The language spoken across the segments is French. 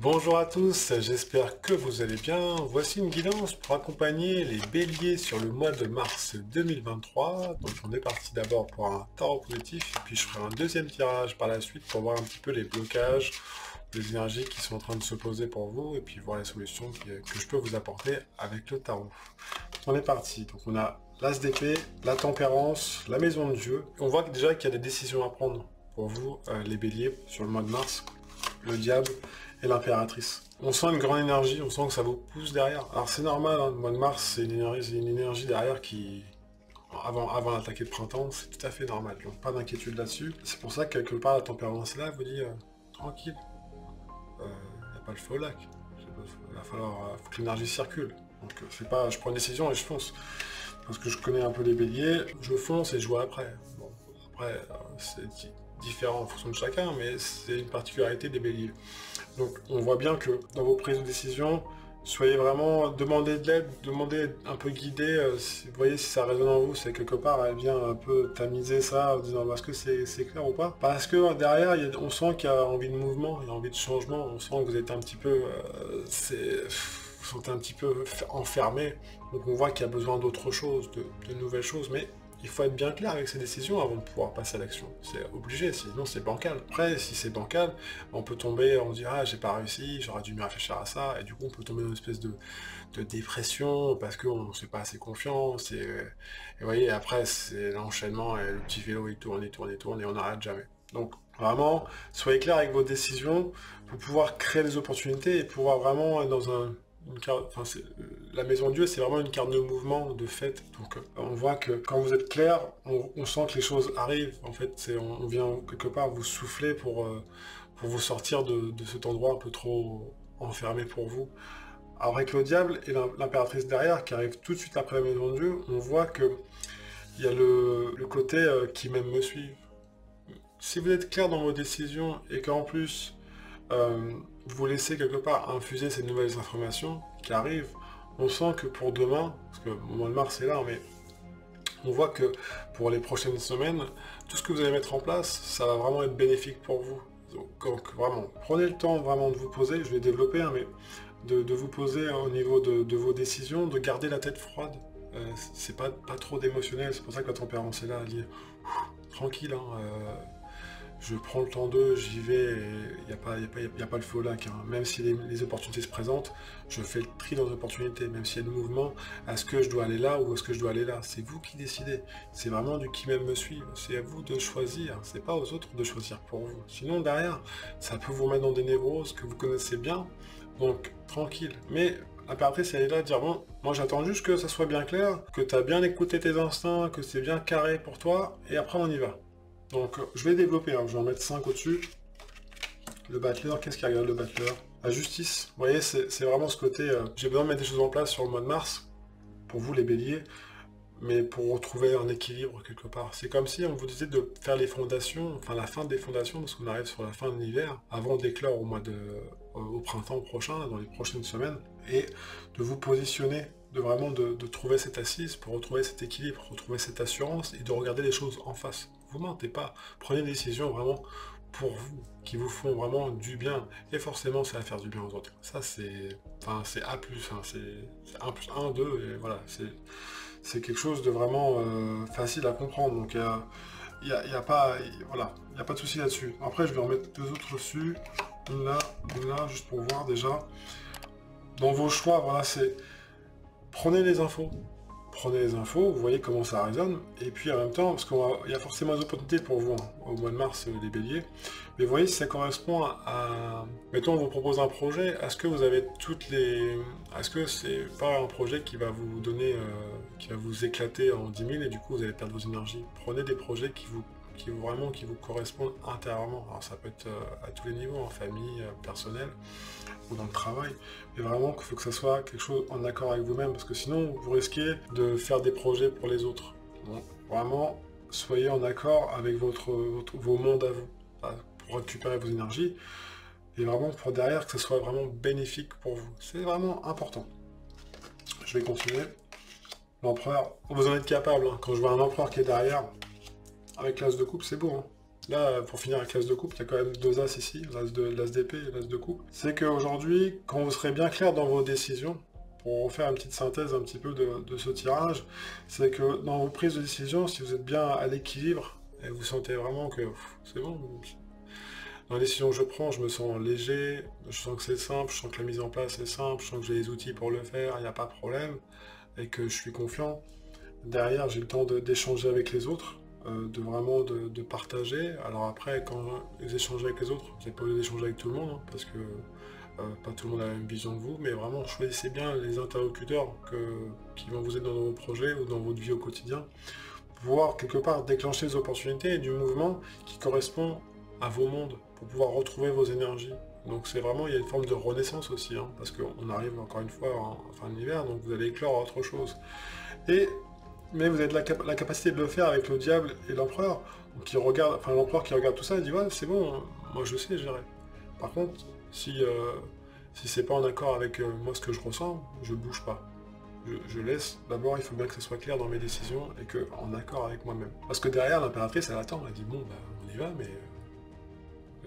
Bonjour à tous, j'espère que vous allez bien. Voici une guidance pour accompagner les béliers sur le mois de mars 2023. Donc on est parti d'abord pour un tarot positif, et puis je ferai un deuxième tirage par la suite pour voir un petit peu les blocages, les énergies qui sont en train de se poser pour vous, et puis voir les solutions que je peux vous apporter avec le tarot. On est parti, donc on a l'as d'épée, la tempérance, la maison de Dieu. On voit déjà qu'il y a des décisions à prendre pour vous, les béliers, sur le mois de mars. Le diable et l'impératrice. On sent une grande énergie, on sent que ça vous pousse derrière. Alors c'est normal, hein, le mois de mars, c'est une énergie derrière qui... Avant l'attaque de printemps, c'est tout à fait normal, donc pas d'inquiétude là-dessus. C'est pour ça que quelque part la tempérance là vous dit tranquille, y a pas le feu au lac. Il va falloir faut que l'énergie circule. Donc c'est pas je prends une décision et je fonce. Parce que je connais un peu les béliers, je fonce et je vois après. Bon, après, c'est différent en fonction de chacun, mais c'est une particularité des béliers. Donc on voit bien que dans vos prises de décision, soyez vraiment, demandez de l'aide, demandez un peu guidé, vous voyez si ça résonne en vous, c'est quelque part, elle vient un peu tamiser ça en disant est-ce que c'est clair ou pas. Parce que derrière, on sent qu'il y a envie de mouvement, il y a envie de changement, on sent que vous êtes un petit peu, vous sentez un petit peu enfermé, donc on voit qu'il y a besoin d'autre chose, de nouvelles choses, mais il faut être bien clair avec ses décisions avant de pouvoir passer à l'action. C'est obligé, sinon c'est bancal. Après, si c'est bancal, on peut tomber, on dit ah j'ai pas réussi, j'aurais dû mieux réfléchir à ça, et du coup on peut tomber dans une espèce de dépression parce qu'on ne fait pas assez confiance, et vous voyez, après c'est l'enchaînement, et le petit vélo il tourne, il tourne, il tourne, et on n'arrête jamais. Donc vraiment, soyez clair avec vos décisions pour pouvoir créer des opportunités et pouvoir vraiment être dans une carte, enfin, la maison de Dieu, c'est vraiment une carte de mouvement, de fête. Donc on voit que quand vous êtes clair, on sent que les choses arrivent. En fait, on vient quelque part vous souffler pour vous sortir de cet endroit un peu trop enfermé pour vous. Alors avec le diable et l'impératrice derrière, qui arrive tout de suite après la maison de Dieu, on voit que il y a le côté qui même me suit. Si vous êtes clair dans vos décisions et qu'en plus vous laissez quelque part infuser ces nouvelles informations qui arrivent, on sent que pour demain, parce que le mois de mars est là, mais on voit que pour les prochaines semaines, tout ce que vous allez mettre en place, ça va vraiment être bénéfique pour vous. Donc vraiment, prenez le temps vraiment de vous poser, je vais développer, hein, mais de vous poser au niveau de vos décisions, de garder la tête froide. C'est pas trop d'émotionnel, c'est pour ça que la tempérance est là, elle dit tranquille, hein, je prends le temps d'eux, j'y vais, il n'y a pas le feu au lac. Hein. Même si les opportunités se présentent, je fais le tri dans les opportunités. Même s'il y a le mouvement, est-ce que je dois aller là ou est-ce que je dois aller là? C'est vous qui décidez. C'est vraiment du qui même me suit. C'est à vous de choisir. C'est pas aux autres de choisir pour vous. Sinon, derrière, ça peut vous mettre dans des névroses que vous connaissez bien. Donc, tranquille. Mais l'impératrice, elle est là à dire, bon, moi j'attends juste que ça soit bien clair, que tu as bien écouté tes instincts, que c'est bien carré pour toi, et après on y va. Donc je vais développer, hein. Je vais en mettre 5 au-dessus. Le battleur, qu'est-ce qu'il regarde le battleur? La justice. Vous voyez, c'est vraiment ce côté, j'ai besoin de mettre des choses en place sur le mois de mars, pour vous les béliers, mais pour retrouver un équilibre quelque part. C'est comme si on vous disait de faire les fondations, enfin la fin des fondations, parce qu'on arrive sur la fin de l'hiver, avant d'éclore au printemps prochain, dans les prochaines semaines, et de vous positionner, de vraiment de trouver cette assise pour retrouver cet équilibre, retrouver cette assurance, et de regarder les choses en face. Vous mentez pas, prenez des décisions vraiment pour vous, qui vous font vraiment du bien, et forcément ça va faire du bien aux autres. Ça c'est A+, hein, c'est 1 plus 1, 2, et voilà, c'est quelque chose de vraiment facile à comprendre, donc il y a pas, voilà, il n'y a pas de souci là-dessus. Après je vais en mettre 2 autres dessus, une là, juste pour voir déjà. Dans vos choix, voilà, c'est prenez les infos, vous voyez comment ça résonne, et puis en même temps, parce qu'il y a forcément des opportunités pour vous, hein, au mois de mars, les béliers, mais vous voyez si ça correspond mettons, on vous propose un projet, est-ce que vous avez est-ce que c'est pas un projet qui va vous donner, qui va vous éclater en 10 000, et du coup vous allez perdre vos énergies? Prenez des projets qui vous correspondent intérieurement. Alors ça peut être à tous les niveaux, en famille, personnel, ou dans le travail, mais vraiment qu'il faut que ça soit quelque chose en accord avec vous-même, parce que sinon vous risquez de faire des projets pour les autres. Donc vraiment, soyez en accord avec vos mondes à vous, pour récupérer vos énergies, et vraiment pour derrière que ce soit vraiment bénéfique pour vous. C'est vraiment important. Je vais continuer. L'empereur, vous en êtes capable, hein. Quand je vois un empereur qui est derrière, avec l'as de coupe, c'est beau, hein. là, pour finir avec l'as de coupe, il y a quand même 2 as ici, l'as d'épée et l'as de coupe. C'est qu'aujourd'hui, quand vous serez bien clair dans vos décisions, pour faire une petite synthèse un petit peu de ce tirage, c'est que dans vos prises de décision, si vous êtes bien à l'équilibre, et vous sentez vraiment que c'est bon, dans les décisions que je prends, je me sens léger, je sens que c'est simple, je sens que la mise en place est simple, je sens que j'ai les outils pour le faire, il n'y a pas de problème, et que je suis confiant. Derrière, j'ai le temps d'échanger avec les autres, de vraiment de partager. Alors après, quand vous échangez avec les autres, vous n'êtes pas obligé d'échanger avec tout le monde, hein, parce que pas tout le monde a la même vision que vous, mais vraiment choisissez bien les interlocuteurs qui vont vous aider dans vos projets ou dans votre vie au quotidien, pour pouvoir quelque part déclencher des opportunités et du mouvement qui correspond à vos mondes, pour pouvoir retrouver vos énergies. Donc c'est vraiment, il y a une forme de renaissance aussi, hein, parce qu'on arrive encore une fois en fin d'hiver, donc vous allez éclore autre chose. Mais vous avez la capacité de le faire avec le diable et l'empereur, qui regarde, enfin l'empereur qui regarde tout ça et dit ouais c'est bon, moi je sais gérer. Par contre, si c'est pas en accord avec moi ce que je ressens, je bouge pas. Je laisse, d'abord il faut bien que ce soit clair dans mes décisions et que en accord avec moi-même. Parce que derrière l'impératrice elle attend, elle dit bon bah on y va, mais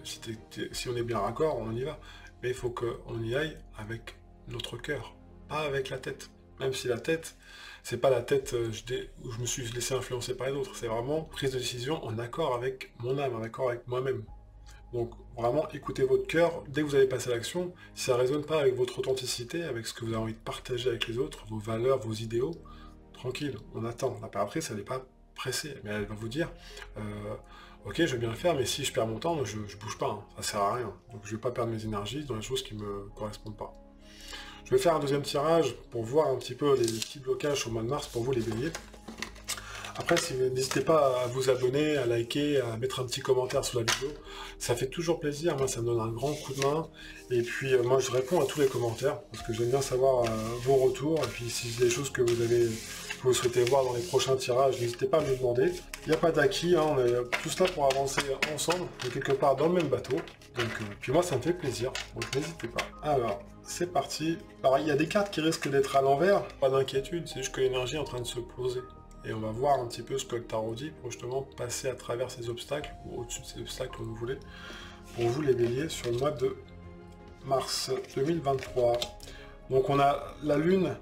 si on est bien raccord, on y va. Mais il faut qu'on y aille avec notre cœur, pas avec la tête. Même si la tête, c'est pas la tête où je me suis laissé influencer par les autres, c'est vraiment prise de décision en accord avec mon âme, en accord avec moi-même. Donc vraiment écoutez votre cœur, dès que vous allez passer à l'action, si ça ne résonne pas avec votre authenticité, avec ce que vous avez envie de partager avec les autres, vos valeurs, vos idéaux, tranquille, on attend. L'impératrice, elle n'est pas pressée, mais elle va vous dire, ok je vais bien le faire, mais si je perds mon temps, je bouge pas, hein, ça sert à rien. Donc je vais pas perdre mes énergies dans les choses qui me correspondent pas. Je vais faire un deuxième tirage pour voir un petit peu les petits blocages au mois de mars pour vous les béliers. Après, n'hésitez pas à vous abonner, à liker, à mettre un petit commentaire sous la vidéo. Ça fait toujours plaisir, moi ça me donne un grand coup de main. Et puis moi je réponds à tous les commentaires, parce que j'aime bien savoir vos retours. Et puis si c'est des choses que vous souhaitez voir dans les prochains tirages, n'hésitez pas à me les demander. Il n'y a pas d'acquis, hein, on est tous là pour avancer ensemble, on est quelque part dans le même bateau. Donc, puis moi ça me fait plaisir, donc n'hésitez pas. Alors, c'est parti. Alors il y a des cartes qui risquent d'être à l'envers, pas d'inquiétude, c'est juste que l'énergie est en train de se poser. Et on va voir un petit peu ce que le tarot dit pour justement passer à travers ces obstacles, ou au-dessus de ces obstacles comme vous voulez, pour vous les béliers sur le mois de mars 2023. Donc on a la lune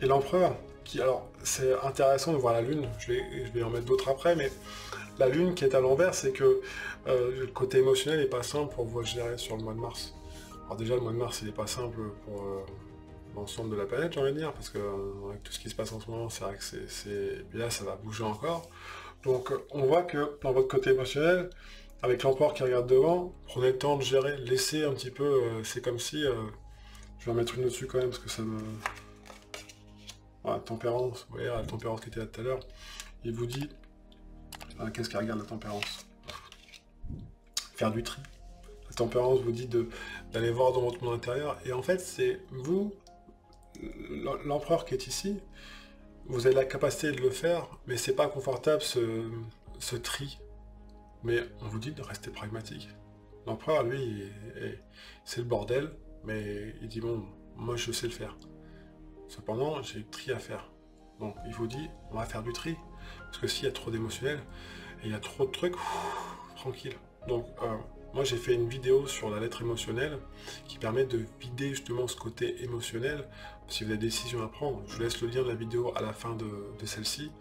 et l'empereur, qui, alors c'est intéressant de voir la lune, je vais en mettre d'autres après, mais la lune qui est à l'envers, c'est que le côté émotionnel n'est pas simple pour vous gérer sur le mois de mars. Alors déjà le mois de mars il n'est pas simple pour l'ensemble de la planète, j'ai envie de dire, parce que avec tout ce qui se passe en ce moment, c'est vrai que et puis là ça va bouger encore. Donc on voit que dans votre côté émotionnel, avec l'empereur qui regarde devant, prenez le temps de gérer, laissez un petit peu, c'est comme si, je vais en mettre une dessus quand même, parce que ça me... Voilà, tempérance, vous voyez, la tempérance qui était là tout à l'heure, il vous dit, qu'est-ce qu'elle regarde la tempérance? Faire du tri. La tempérance vous dit d'aller voir dans votre monde intérieur, et en fait c'est vous, l'empereur qui est ici, vous avez la capacité de le faire, mais c'est pas confortable ce tri. Mais on vous dit de rester pragmatique. L'empereur, lui, c'est le bordel, mais il dit bon, moi je sais le faire. Cependant, j'ai le tri à faire. Donc il vous dit, on va faire du tri. Parce que s'il y a trop d'émotionnel, et il y a trop de trucs, tranquille. Donc moi j'ai fait une vidéo sur la lettre émotionnelle qui permet de vider justement ce côté émotionnel. Si vous avez des décisions à prendre, je vous laisse le lien de la vidéo à la fin de celle-ci.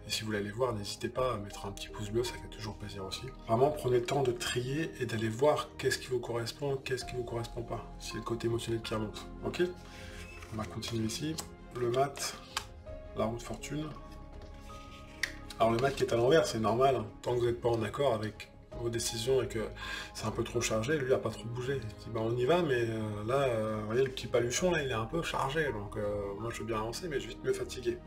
Et si vous voulez aller voir, n'hésitez pas à mettre un petit pouce bleu, ça fait toujours plaisir aussi. Vraiment prenez le temps de trier et d'aller voir qu'est-ce qui vous correspond, qu'est-ce qui vous correspond pas. C'est le côté émotionnel qui remonte. Ok? On va continuer ici. Le mat, la roue de fortune. Alors le mat qui est à l'envers, c'est normal, hein. Tant que vous n'êtes pas en accord avec vos décisions et que c'est un peu trop chargé, lui il n'a pas trop bougé. Il dit bah on y va, mais là, vous voyez le petit paluchon là, il est un peu chargé, donc moi je veux bien avancer, mais je vais vite me fatiguer.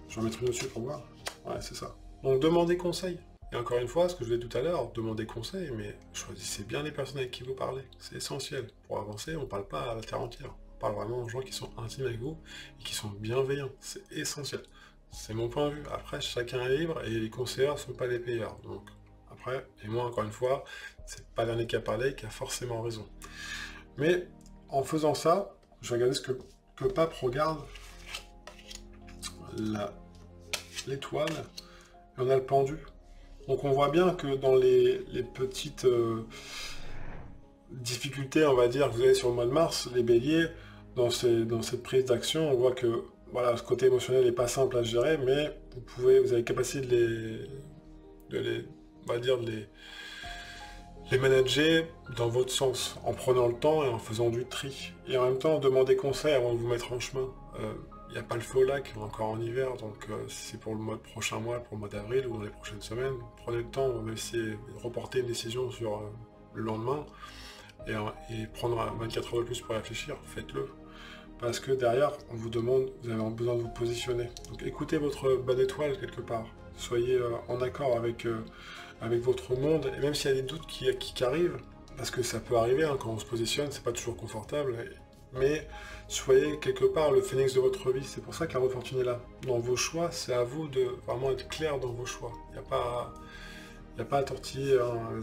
Je vais en mettre une dessus pour voir. Ouais, c'est ça. Donc demandez conseil. Et encore une fois, ce que je disais tout à l'heure, demandez conseil, mais choisissez bien les personnes avec qui vous parlez. C'est essentiel. Pour avancer, on ne parle pas à la terre entière. On parle vraiment aux gens qui sont intimes avec vous et qui sont bienveillants. C'est essentiel. C'est mon point de vue. Après, chacun est libre et les conseillers ne sont pas les payeurs. Donc après, et moi encore une fois, c'est pas l'année qui a parlé qui a forcément raison. Mais en faisant ça, je vais regarder ce que le pape regarde. L'étoile, et on a le pendu. Donc on voit bien que dans les petites difficultés, on va dire, que vous avez sur le mois de mars, les béliers, dans cette prise d'action, on voit que voilà, ce côté émotionnel n'est pas simple à gérer, mais vous avez la capacité on va dire, de les manager dans votre sens, en prenant le temps et en faisant du tri. Et en même temps, demandez conseil avant de vous mettre en chemin. Il n'y a pas le feu au lac, on est encore en hiver, donc si c'est pour le prochain mois, pour le mois d'avril ou dans les prochaines semaines, prenez le temps, même si de reporter une décision sur le lendemain et prendre 24 heures de plus pour réfléchir, faites-le. Parce que derrière, on vous demande, vous avez besoin de vous positionner. Donc écoutez votre bonne étoile quelque part. Soyez en accord avec votre monde, et même s'il y a des doutes qui arrivent, parce que ça peut arriver, hein, quand on se positionne, c'est pas toujours confortable, mais soyez quelque part le phénix de votre vie. C'est pour ça qu'Arbre de Fortune est là. Dans vos choix, c'est à vous de vraiment être clair dans vos choix. Il n'y a pas à tortiller, hein,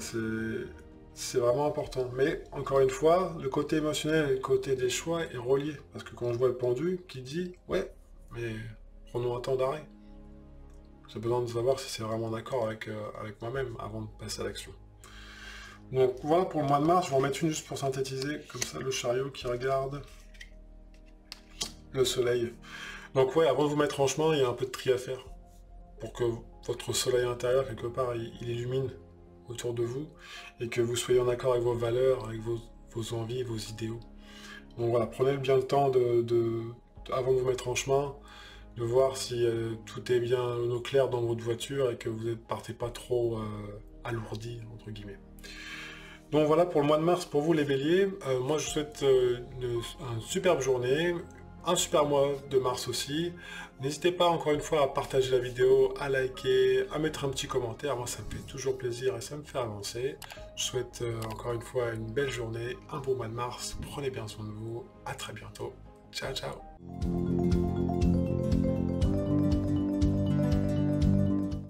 c'est vraiment important. Mais encore une fois, le côté émotionnel et le côté des choix est relié. Parce que quand je vois le pendu qui dit « Ouais, mais prenons un temps d'arrêt ». J'ai besoin de savoir si c'est vraiment d'accord avec moi-même avant de passer à l'action. Donc voilà pour le mois de mars, je vais en mettre une juste pour synthétiser, comme ça le chariot qui regarde le soleil. Donc ouais, avant de vous mettre en chemin, il y a un peu de tri à faire pour que votre soleil intérieur, quelque part, il illumine autour de vous et que vous soyez en accord avec vos valeurs, avec vos envies, vos idéaux. Donc voilà, prenez bien le temps avant de vous mettre en chemin, de voir si tout est bien au clair dans votre voiture et que vous ne partez pas trop alourdi, entre guillemets. Donc voilà pour le mois de mars, pour vous les béliers. Moi je vous souhaite une superbe journée, un super mois de mars aussi. N'hésitez pas encore une fois à partager la vidéo, à liker, à mettre un petit commentaire. Moi ça me fait toujours plaisir et ça me fait avancer. Je souhaite encore une fois une belle journée, un beau mois de mars. Prenez bien soin de vous. À très bientôt. Ciao, ciao.